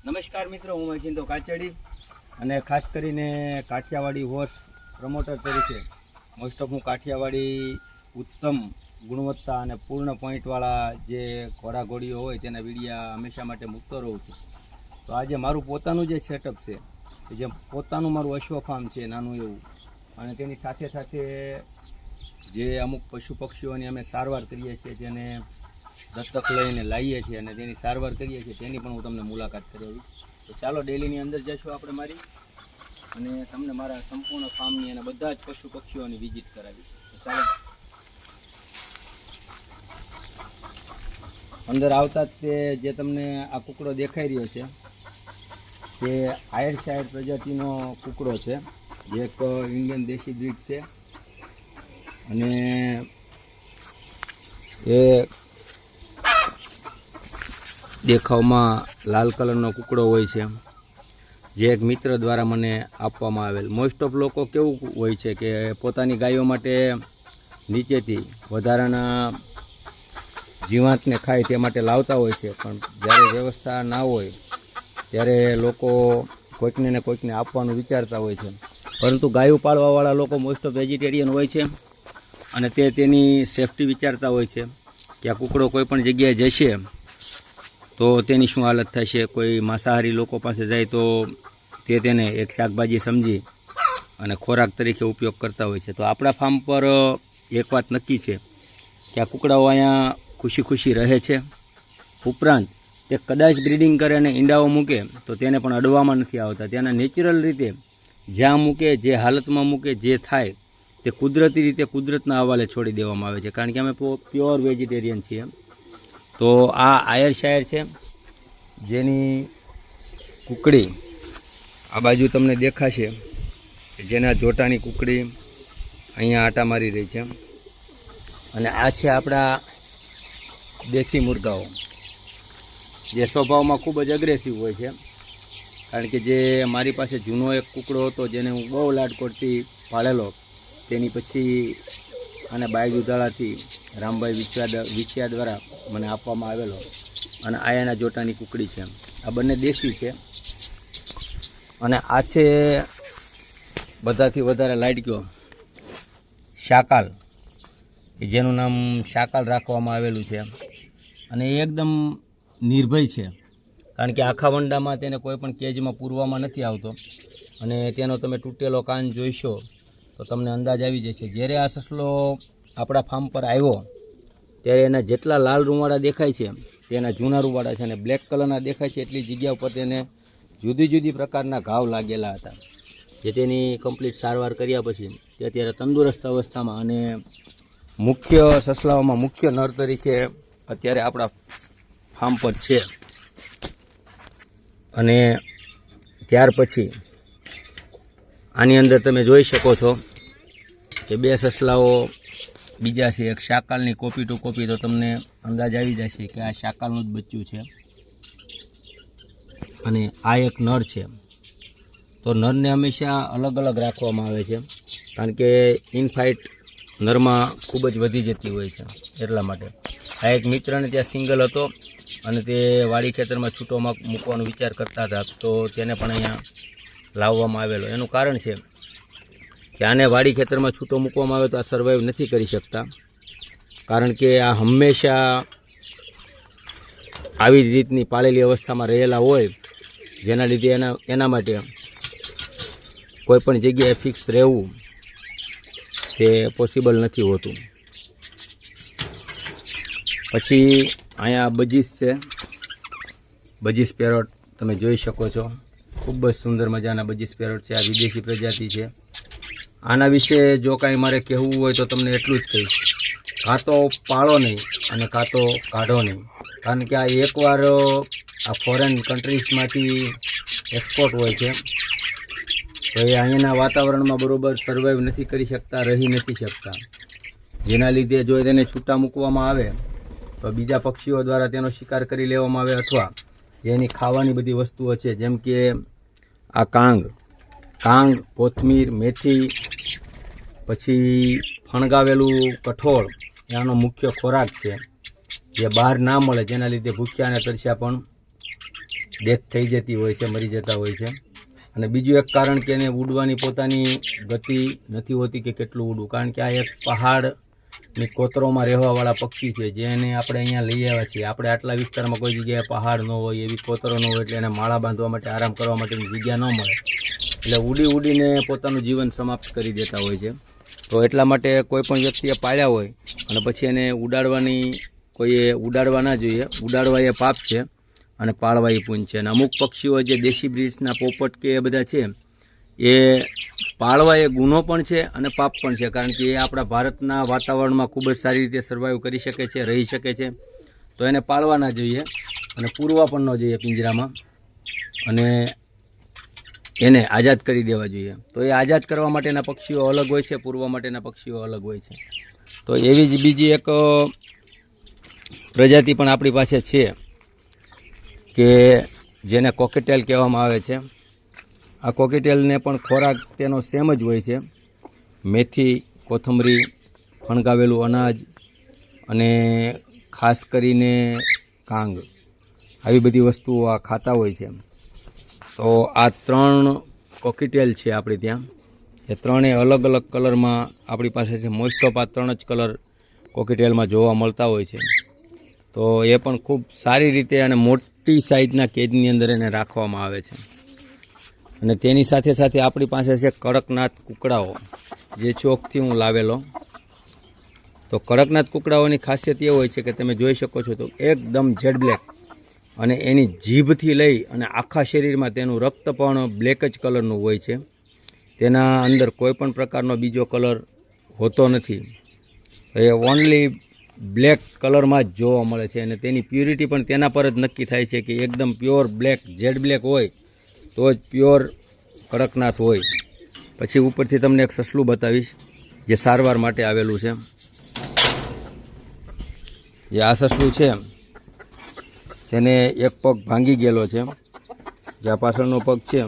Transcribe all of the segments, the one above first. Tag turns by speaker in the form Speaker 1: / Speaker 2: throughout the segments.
Speaker 1: નમસ્કાર મિત્રો, હું મહેશિંદો કાચડી અને ખાસ કરીને કાઠિયાવાડી હોર્સ પ્રમોટર તરીકે મોસ્ટ ઓફ હું કાઠિયાવાડી ઉત્તમ ગુણવત્તા અને પૂર્ણ પોઈન્ટવાળા જે ઘોડાઘોડીઓ હોય તેના વિડીયા હંમેશા માટે મૂકતો રહું છું. તો આજે મારું પોતાનું જે સેટઅપ છે, જે પોતાનું મારું અશ્વ ફાર્મ છે નાનું એવું, અને તેની સાથે સાથે જે અમુક પશુ પક્ષીઓની અમે સારવાર કરીએ છીએ, જેને દત્તક લઈને લાવીએ છીએ અને તેની સારવાર કરીએ છીએ, તેની પણ હું તમને મુલાકાત કરાવીશ. તો ચાલો ડેલીની અંદર જઈશું આપણે મારી, અને તમને મારા સંપૂર્ણ ફાર્મની અને બધા જ પશુ પક્ષીઓની વિઝિટ કરાવીશ. તો ચાલો. અંદર આવતા જ તે જે તમને આ કૂકડો દેખાઈ રહ્યો છે તે આયરશાયર પ્રજાતિનો કૂકડો છે, જે એક ઇન્ડિયન દેશી બ્રીડ છે. અને એ દેખાવમાં લાલ કલરનો કૂકડો હોય છે, જે એક મિત્ર દ્વારા મને આપવામાં આવેલ. મોસ્ટ ઓફ લોકો કેવું હોય છે કે પોતાની ગાયો માટે નીચેથી વધારાના જીવાતને ખાય તે માટે લાવતા હોય છે, પણ જ્યારે વ્યવસ્થા ના હોય ત્યારે લોકો કોઈકને ને કોઈકને આપવાનું વિચારતા હોય છે. પરંતુ ગાયું પાળવાવાળા લોકો મોસ્ટ ઓફ વેજીટેરિયન હોય છે, અને તેની સેફટી વિચારતા હોય છે કે આ કૂકડો કોઈ પણ જગ્યાએ જશે તો તેની શું હાલત થશે. કોઈ માંસાહારી લોકો પાસે જાય તો તેને એક શાકભાજી સમજી અને ખોરાક તરીકે ઉપયોગ કરતા હોય છે. તો આપણા ફાર્મ પર એક વાત નક્કી છે કે આ કૂકડાઓ અહીંયા ખુશી ખુશી રહે છે. ઉપરાંત તે કદાચ બ્રીડિંગ કરે અને ઈંડાઓ મૂકે તો તેને પણ અડવામાં નથી આવતા. તેના નેચરલ રીતે જ્યાં મૂકે, જે હાલતમાં મૂકે, જે થાય તે કુદરતી રીતે કુદરતના હવાલે છોડી દેવામાં આવે છે, કારણ કે અમે પ્યોર વેજીટેરિયન છીએ. તો આ આયરશાયર છે, જેની કુકડી આ બાજુ તમને દેખાશે, જેના જોટાની કુકડી અહીંયા આટા મારી રહી છે. અને આ છે આપણા દેશી મુર્ગાઓ, જે સ્વભાવમાં ખૂબ જ અગ્રેસિવ હોય છે. કારણ કે જે મારી પાસે જૂનો એક કૂકડો હતો, જેને હું બહુ લાડકોટથી પાળેલો, તેની પછી અને બાઈ દુધાળાથી રામભાઈ વિછિયા દ્વારા મને આપવામાં આવેલો. અને આ એના જોટાની કુકડી છે. આ બંને દેશી છે. અને આ છે બધાથી વધારે લાડક્યો શાકાલ, જેનું નામ શાકાલ રાખવામાં આવેલું છે. અને એ એકદમ નિર્ભય છે, કારણ કે આખા વંડામાં તેને કોઈ પણ કેજમાં પૂરવામાં નથી આવતો. અને તેનો તમે તૂટેલો કાન જોઈશો તો તમને અંદાજ આવી જશે. જ્યારે આ સસલો આપણા ફાર્મ પર આવ્યો ત્યારે એના જેટલા લાલ રૂંવાડા દેખાય છે તે એના જૂના રૂંવાડા છે, અને બ્લેક કલરના દેખાય છે એટલી જગ્યા ઉપર તેને જુદી જુદી પ્રકારના ઘાવ લાગેલા હતા, જે તેની કમ્પ્લીટ સારવાર કર્યા પછી તે અત્યારે તંદુરસ્ત અવસ્થામાં અને મુખ્ય સસલાઓમાં મુખ્ય નર તરીકે અત્યારે આપણા ફાર્મ પર છે. અને ત્યાર પછી આની અંદર તમે જોઈ શકો છો કે બે સસલાઓ બીજા છે. એક શાકાલની કોપી ટુ કોપી, તો તમને અંદાજ આવી જશે કે આ શાકાલનું જ બચ્ચું છે. અને આ એક નર છે. તો નરને હંમેશા અલગ અલગ રાખવામાં આવે છે, કારણ કે ઇનફાઇટ નરમાં ખૂબ જ વધી જતી હોય છે. એટલા માટે આ એક મિત્રને ત્યાં સિંગલ હતો અને તે વાડી ખેતરમાં છૂટો મૂકવાનો વિચાર કરતા હતા, તો તેને પણ અહીંયા લાવવામાં આવેલો. એનું કારણ છે કે આને વાડી ખેતરમાં છૂટો મૂકવામાં આવે તો આ સર્વાઈવ નથી કરી શકતા, કારણ કે આ હંમેશા આવી રીતની પાળેલી અવસ્થામાં રહેલા હોય, જેના લીધે એના માટે કોઈ પણ જગ્યાએ ફિક્સ રહેવું તે પોસિબલ નથી હોતું. પછી અહીંયા બજીસ છે, બજીસ પેરોટ તમે જોઈ શકો છો. ખૂબ જ સુંદર મજાના બજીસ પેરોટ છે. આ વિદેશી પ્રજાતિ છે. આના વિશે જો કાંઈ મારે કહેવું હોય તો તમને એટલું જ કહીશ, કાં તો પાળો નહીં અને કાં તો કાઢો નહીં. કારણ કે આ એકવાર આ ફોરેન કન્ટ્રીઝમાંથી એક્સપોર્ટ હોય છે, તો એ અહીંયાના વાતાવરણમાં બરાબર સર્વાઈવ નથી કરી શકતા, રહી નથી શકતા. જેના લીધે જો તેને છૂટા મૂકવામાં આવે તો બીજા પક્ષીઓ દ્વારા તેનો શિકાર કરી લેવામાં આવે, અથવા જેની ખાવાની બધી વસ્તુઓ છે, જેમ કે આ કાંગ, કોથમીર, મેથી, પછી ફણગાવેલું કઠોળ એ આનો મુખ્ય ખોરાક છે, જે બહાર ના મળે, જેના લીધે ભૂખ્યા અને તરસ્યા પણ ડેથ થઈ જતી હોય છે, મરી જતા હોય છે. અને બીજું એક કારણ કે એને ઉડવાની પોતાની ગતિ નથી હોતી કે કેટલું ઉડવું, કારણ કે આ એક પહાડની કોતરોમાં રહેવાવાળા પક્ષી છે, જેને આપણે અહીંયા લઈ આવ્યા છીએ. આપણે આટલા વિસ્તારમાં કોઈ જગ્યાએ પહાડ ન હોય, એવી કોતરો ન હોય, એટલે એને માળા બાંધવા માટે, આરામ કરવા માટેની જગ્યા ન મળે, એટલે ઉડીને પોતાનું જીવન સમાપ્ત કરી દેતા હોય છે. તો એટલા માટે કોઈ પણ વ્યક્તિએ પાળ્યા હોય અને પછી એને કોઈએ ઉડાડવા ના જોઈએ. ઉડાડવા એ પાપ છે અને પાળવા એ પુણ્ય છે. અને અમુક પક્ષીઓ જે દેશી બ્રીડના પોપટ કે એ બધા છે, એ પાળવા એ ગુનો પણ છે અને પાપ પણ છે, કારણ કે એ આપણા ભારતના વાતાવરણમાં ખૂબ જ સારી રીતે સર્વાઈવ કરી શકે છે, રહી શકે છે. તો એને પાળવા ના જોઈએ અને પૂરવા પણ ન જોઈએ પિંજરામાં, અને એને આઝાદ કરી દેવા જોઈએ. તો એ આઝાદ કરવા માટેના પક્ષીઓ અલગ હોય છે, પૂરવા માટેના પક્ષીઓ અલગ હોય છે. તો એવી જ બીજી એક પ્રજાતિ પણ આપણી પાસે છે કે જેને કોકટેલ કહેવામાં આવે છે. આ કોકટેલને પણ ખોરાક તેનો સેમ જ હોય છે. મેથી, કોથમરી, ફણગાવેલું અનાજ અને ખાસ કરીને કાંગ, આવી બધી વસ્તુઓ આ ખાતા હોય છે. તો આ 3 કોકટેલ છે આપણે ત્યાં. એ ત્રણેય અલગ અલગ કલરમાં આપણી પાસે છે. મોસ્ટ ઓફ આ 3 જ કલર કોકટેલમાં જોવા મળતા હોય છે. તો એ પણ ખૂબ સારી રીતે અને મોટી સાઇઝના કેજની અંદર એને રાખવામાં આવે છે. અને તેની સાથે સાથે આપણી પાસે છે કડકનાથ કુકડાઓ, જે ચોકથી હું લાવેલો. તો કડકનાથ કુકડાઓની ખાસિયત એ હોય છે કે તમે જોઈ શકો છો તો એકદમ જેડ બ્લેક, અને એની જીભથી લઈ અને આખા શરીરમાં તેનું રક્ત પણ બ્લેક જ કલરનું હોય છે. તેના અંદર કોઈ પણ પ્રકારનો બીજો કલર હોતો નથી. એ ઓનલી બ્લેક કલરમાં જ જોવા મળે છે. અને તેની પ્યોરિટી પણ તેના પર જ નક્કી થાય છે કે એકદમ પ્યોર બ્લેક, જેડ બ્લેક હોય તો જ પ્યોર કડકનાથ હોય. પછી ઉપરથી તમને એક સસલું બતાવીશ જે સારવાર માટે આવેલું છે. જે આ સસલું છે તેને એક પગ ભાંગી ગયેલો છે. જે આ પાછળનો પગ છે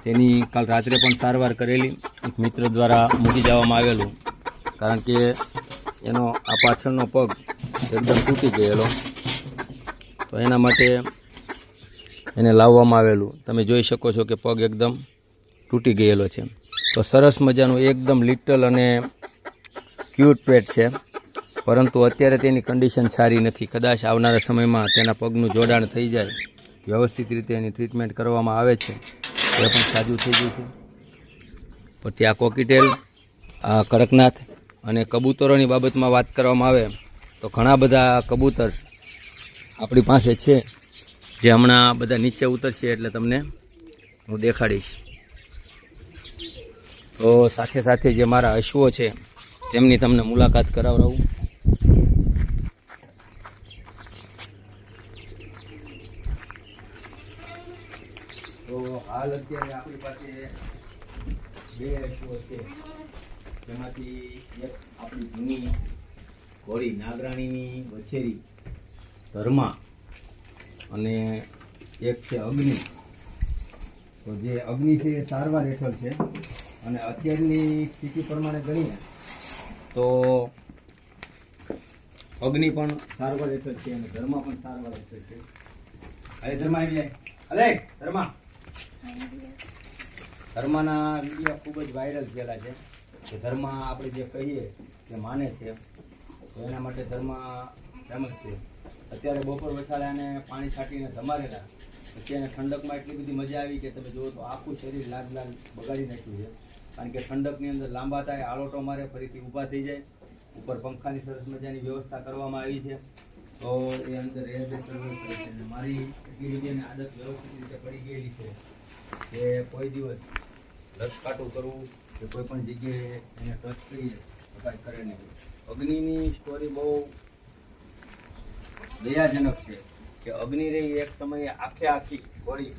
Speaker 1: તેની કાલ રાત્રે પણ સારવાર કરેલી, એક મિત્ર દ્વારા મૂકી જવામાં આવેલું, કારણ કે એનો આ પાછળનો પગ એકદમ તૂટી ગયેલો. તો એના માટે એને લાવવામાં આવેલું. તમે જોઈ શકો છો કે પગ એકદમ તૂટી ગયેલો છે. તો સરસ મજાનું એકદમ લિટલ અને ક્યુટ પેટ છે, પરંતુ અત્યારે તેની કન્ડિશન સારી નથી. કદાચ આવનારા સમયમાં તેના પગનું જોડાણ થઈ જાય, વ્યવસ્થિત રીતે એની ટ્રીટમેન્ટ કરવામાં આવે છે, એ પણ સાજું થઈ ગયું છે. પછી આ કોકટેલ, આ કડકનાથ અને કબૂતરોની બાબતમાં વાત કરવામાં આવે તો ઘણા બધા કબૂતર આપણી પાસે છે, જે હમણાં બધા નીચે ઉતરશે એટલે તમને હું દેખાડીશ. તો સાથે સાથે જે મારા અશ્વો છે તેમની તમને મુલાકાત કરાવડાવું. તો હાલ અત્યારે આપણી પાસે 2 અશ્વો છે, જેમાંથી એક આપણી જૂની ઘોડી નાગરાણીની વછેરી ધર્મા, અને એક છે અગ્નિ. તો જે અગ્નિ છે એ સારવાર હેઠળ છે, અને અત્યારની સ્થિતિ પ્રમાણે ગણીએ તો અગ્નિ પણ સારવાર હેઠળ છે અને ધર્મા પણ સારવાર હેઠળ છે. અરે ધર્મા આવી જાય, અરે ધર્મા. ધર્માના વિડીયો ખૂબ જ વાયરલ થયેલા છે કે ધર્મા આપણે જે કહીએ કે માને છે, તો એના માટે ધર્મા ફેમસ છે. અત્યારે બપોર વસાળાને પાણી છાંટીને ધમારેલા, પછી એને ઠંડકમાં એટલી બધી મજા આવી કે તમે જુઓ તો આખું શરીર લાલ લાલ બગાડી નાખ્યું છે. કારણ કે ઠંડકની અંદર લાંબા થાય, આલોટો મારે, ફરીથી ઊભા થઈ જાય. ઉપર પંખાની સરસ મજાની વ્યવસ્થા કરવામાં આવી છે. તો એ અંદર રહેશે. મારી એટલી બધી એને આદત વ્યવસ્થિત રીતે પડી ગયેલી છે કે કોઈ દિવસ લટકાટું કરવું કે કોઈ પણ જગ્યાએ એને ટચ કરીએ તો કાંઈ કરે નહીં. અગ્નિની સ્ટોરી બહુ દયાજનક છે કે અગ્નિ રહી એક સમયે આખી ઘોડી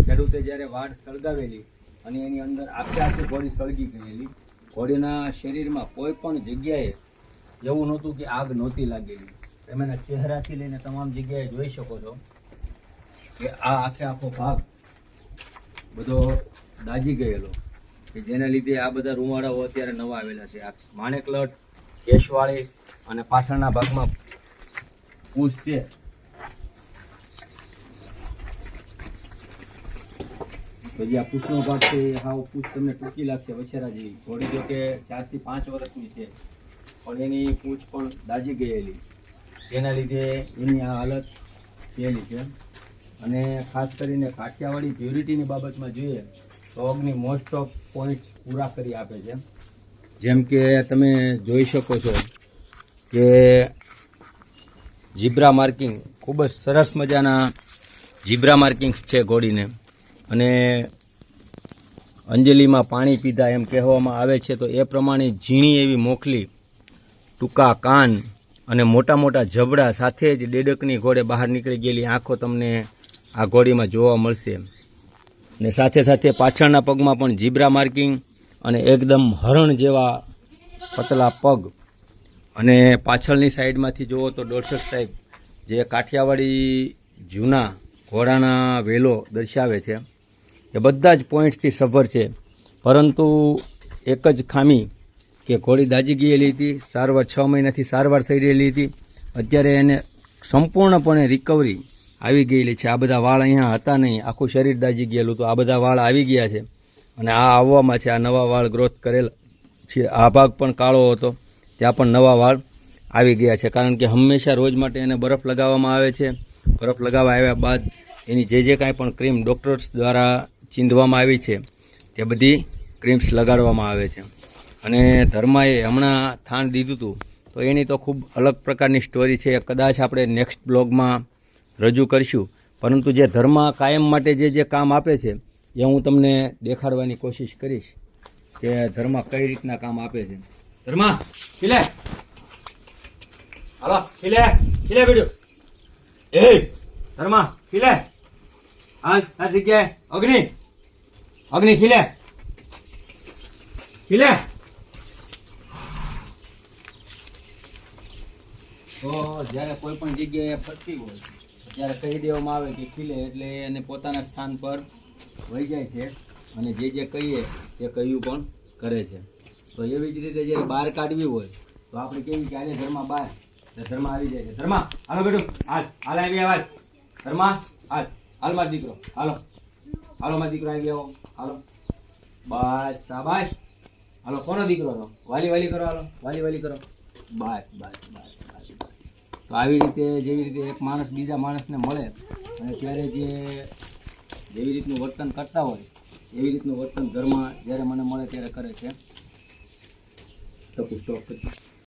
Speaker 1: ખેડૂતે જ્યારે વાડ સળગાવેલી અને એની અંદર આખી ઘોડી સળગી ગયેલી. ઘોડીના શરીરમાં કોઈ પણ જગ્યાએ એવું નહોતું કે આગ નહોતી લાગેલી. તમે એના ચહેરાથી લઈને તમામ જગ્યાએ જોઈ શકો છો કે આ આખો ભાગ બધો દાજી ગયેલો, કે જેના લીધે આ બધા રૂવાડાઓ અત્યારે નવા આવેલા છે. આ માણેકલટ, કેશવાળી અને પાછળના ભાગમાં પૂછ છે, તો જે આ પૂછનો ભાગ છે એ હાવ પૂછ તમને ટૂંકી લાગશે વછેરા જેવી. ઘોડી જો કે 4 થી 5 વર્ષની છે પણ એની પૂછ પણ દાજી ગયેલી, જેના લીધે એની આ હાલત થયેલી છે. અને ખાસ કરીને કાઠિયાવાડી પ્યોરિટીની બાબતમાં જોઈએ તો અગ્નિ મોસ્ટ ઓફ પોઈન્ટ પૂરા કરી આપે છે. જેમ કે તમે જોઈ શકો છો કે જીબ્રા માર્કિંગ, ખૂબ જ સરસ મજાના જીબ્રા માર્કિંગ્સ છે ઘોડીને. અને અંજલિમાં પાણી પીધા એમ કહેવામાં આવે છે, તો એ પ્રમાણે ઝીણી એવી મોખલી, ટૂંકા કાન અને મોટા મોટા જબડા સાથે જ ડેડકની ઘોડે બહાર નીકળી ગયેલી આંખો તમને આ ઘોડીમાં જોવા મળશે. ને સાથે સાથે પાછળના પગમાં પણ જીબ્રા માર્કિંગ અને એકદમ હરણ જેવા પતલા પગ. અને પાછળની સાઈડમાંથી જુઓ તો ડોર્સલ સ્ટ્રાઇપ, જે કાઠિયાવાડી જૂના ઘોડાના વેલો દર્શાવે છે, એ બધા જ પોઈન્ટ્સથી સભર છે. પરંતુ એક જ ખામી કે ઘોડી દાજી ગયેલી હતી, સારવાર 6 મહિનાથી સારવાર થઈ રહેલી હતી. અત્યારે એને સંપૂર્ણપણે રિકવરી આવી ગયેલી છે. આ બધા વાળ અહીંયા હતા નહીં, આખું શરીર દાજી ગયેલું, તો આ બધા વાળ આવી ગયા છે અને આ આવવામાં છે. આ નવા વાળ ગ્રોથ કરેલ છે. આ ભાગ પણ કાળો હતો, ત્યાં પણ નવા વાળ આવી ગયા છે. કારણ કે હંમેશા રોજ માટે એને બરફ લગાવવામાં આવે છે. બરફ લગાવવા આવ્યા બાદ એની જે કાંઈ પણ ક્રીમ ડૉક્ટર્સ દ્વારા ચીંધવામાં આવી છે તે બધી ક્રીમ્સ લગાડવામાં આવે છે. અને ધર્માએ હમણાં થાણ દીધું હતું, તો એની તો ખૂબ અલગ પ્રકારની સ્ટોરી છે. કદાચ આપણે નેક્સ્ટ બ્લોગમાં રજૂ કરીશું. પરંતુ જે ધર્મા કાયમ માટે જે કામ આપે છે એ હું તમને દેખાડવાની કોશિશ કરીશ કે ધર્મા કઈ રીતના કામ આપે છે. ધર્મા ખીલે, હાલો ખીલે, ખીલે બેટું. એ ધર્મા ખીલે, આ જગ્યાએ અગ્નિ, અગ્નિ ખીલે, ખીલે. તો જ્યારે કોઈ પણ જગ્યાએ ફરતી હોય ત્યારે કહી દેવામાં આવે કે ખીલે, એટલે એને પોતાના સ્થાન પર વહી જાય છે અને જે કહીએ તે કહ્યું પણ કરે છે. તો એવી જ રીતે જ્યારે બહાર કાઢવી હોય તો આપણે કેવી કે આલે ઘરમાં બહાર, ધર્મા આવી જાય છે. ધર્મા હાલો બેટું, હાલ હાલ આવી આવાજ. ધર્મા હાલ, હાલ મારો દીકરો, હાલો હાલો મારો દીકરો આવી આવો, હાલો બસ શાબાશ. હાલો કોનો દીકરો હતો? વાલી વાલી કરો, હાલો વાલી વાલી કરો, બસ બસ બસ બસ. તો આવી રીતે જેવી રીતે એક માણસ બીજા માણસને મળે અને ત્યારે જેવી રીતનું વર્તન કરતા હોય એવી રીતનું વર્તન ઘરમાં જ્યારે મને મળે ત્યારે કરે છે. સ્ટોપ કરી